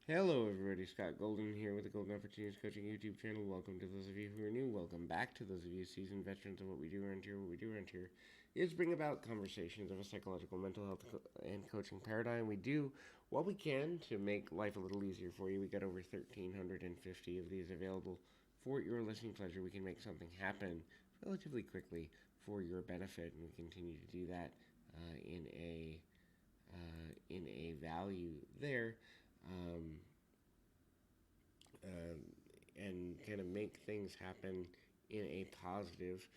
Hello, everybody. Scott Golden here with the Golden Opportunities Coaching YouTube channel. Welcome to those of you who are new. Welcome back to those of you seasoned veterans of what we do around here. What we do around here is bring about conversations of a psychological, mental health, and coaching paradigm. We do what we can to make life a little easier for you. We got over 1,350 of these available for your listening pleasure. We can make something happen relatively quickly for your benefit, and we continue to do that in a value there. Um, uh, and kind of make things happen in a positive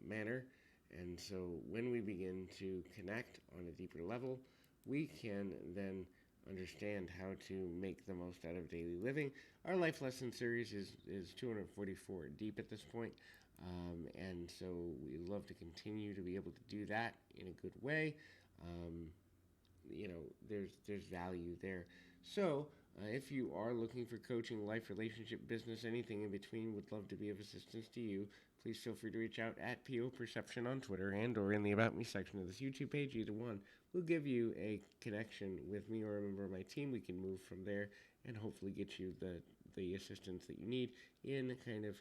manner. And so when we begin to connect on a deeper level, we can then understand how to make the most out of daily living. Our life lesson series is 244 deep at this point. And so we love to continue to be able to do that in a good way. Um, there's value there. So if you are looking for coaching, life, relationship, business, anything in between, would love to be of assistance to you. Please feel free to reach out at PO Perception on Twitter and or in the About Me section of this YouTube page. Either one will give you a connection with me or a member of my team. We can move from there and hopefully get you the assistance that you need in kind of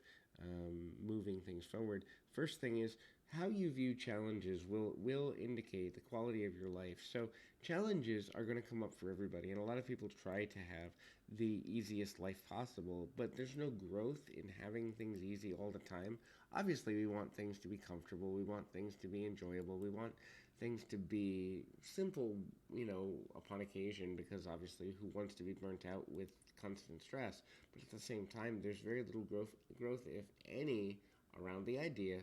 moving things forward. First thing is how you view challenges will indicate the quality of your life. So challenges are going to come up for everybody, and a lot of people try to have the easiest life possible, but there's no growth in having things easy all the time. Obviously, we want things to be comfortable, we want things to be enjoyable, we want things to be simple, upon occasion, because obviously, who wants to be burnt out with constant stress? But at the same time, there's very little growth, if any, around the idea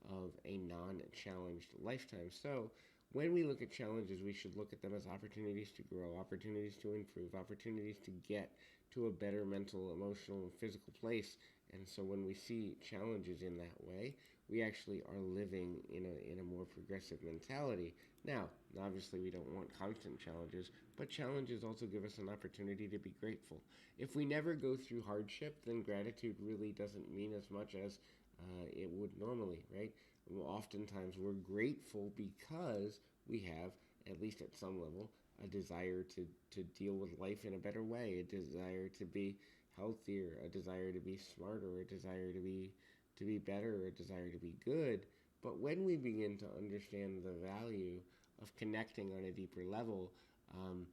of a non-challenged lifetime. So when we look at challenges, we should look at them as opportunities to grow, opportunities to improve, opportunities to get to a better mental, emotional, and physical place. And so when we see challenges in that way, we actually are living in a more progressive mentality. Now, obviously, we don't want constant challenges, but challenges also give us an opportunity to be grateful. If we never go through hardship, then gratitude really doesn't mean as much as it would normally, right? Well, oftentimes we're grateful because we have, at least at some level, a desire to deal with life in a better way, a desire to be healthier, a desire to be smarter, a desire to be better, a desire to be good. But when we begin to understand the value of connecting on a deeper level, um,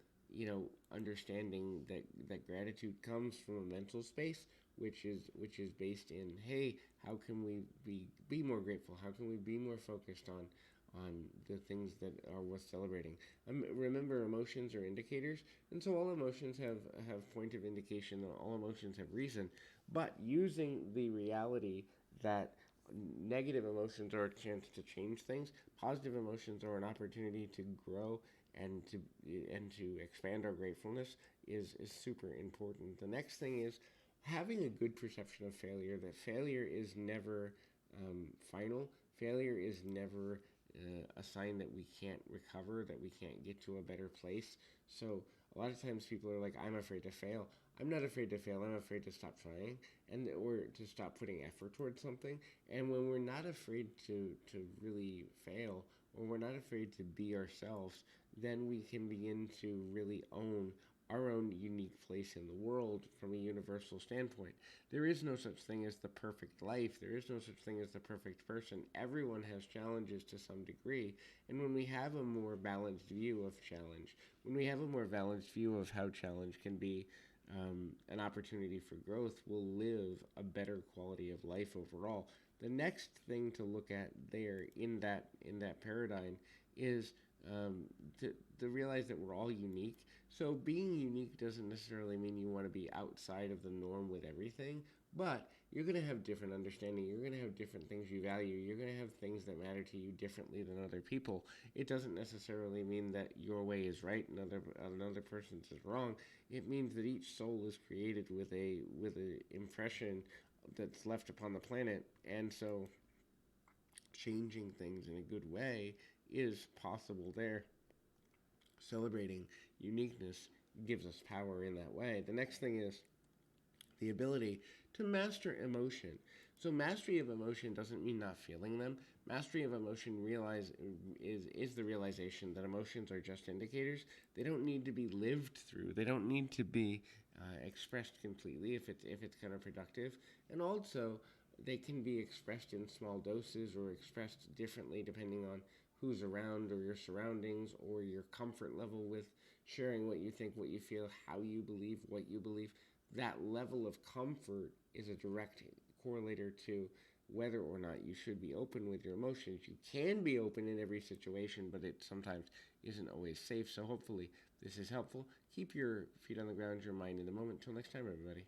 understanding that gratitude comes from a mental space, which is based in, hey, how can we be more grateful? How can we be more focused on the things that are worth celebrating? Remember, emotions are indicators, and so all emotions have point of indication. All emotions have reason, but using the reality that negative emotions are a chance to change things, positive emotions are an opportunity to grow and to expand our gratefulness is super important. The next thing is having a good perception of failure, that failure is never final. Failure is never a sign that we can't recover, that we can't get to a better place. So a lot of times people are like, I'm afraid to fail. I'm not afraid to fail. I'm afraid to stop trying or to stop putting effort towards something. And when we're not afraid to really fail, or we're not afraid to be ourselves, then we can begin to really own our own unique place in the world from a universal standpoint. There is no such thing as the perfect life. There is no such thing as the perfect person. Everyone has challenges to some degree. And when we have a more balanced view of challenge, when we have a more balanced view of how challenge can be an opportunity for growth, we'll live a better quality of life overall. The next thing to look at there in that paradigm is um, to realize that we're all unique. So being unique doesn't necessarily mean you want to be outside of the norm with everything, but you're going to have different understanding. You're going to have different things you value. You're going to have things that matter to you differently than other people. It doesn't necessarily mean that your way is right and another person's is wrong. It means that each soul is created with a impression that's left upon the planet, and so changing things in a good way is possible there. Celebrating uniqueness gives us power in that way. The next thing is the ability to master emotion. So mastery of emotion doesn't mean not feeling them. Mastery of emotion is the realization that emotions are just indicators. They don't need to be lived through. They don't need to be expressed completely if it's kind of productive, and also they can be expressed in small doses or expressed differently depending on who's around or your surroundings or your comfort level with sharing what you think, what you feel, how you believe, what you believe. That level of comfort is a direct correlator to whether or not you should be open with your emotions. You can be open in every situation, but it sometimes isn't always safe. So hopefully this is helpful. Keep your feet on the ground, your mind in the moment. Till next time, everybody.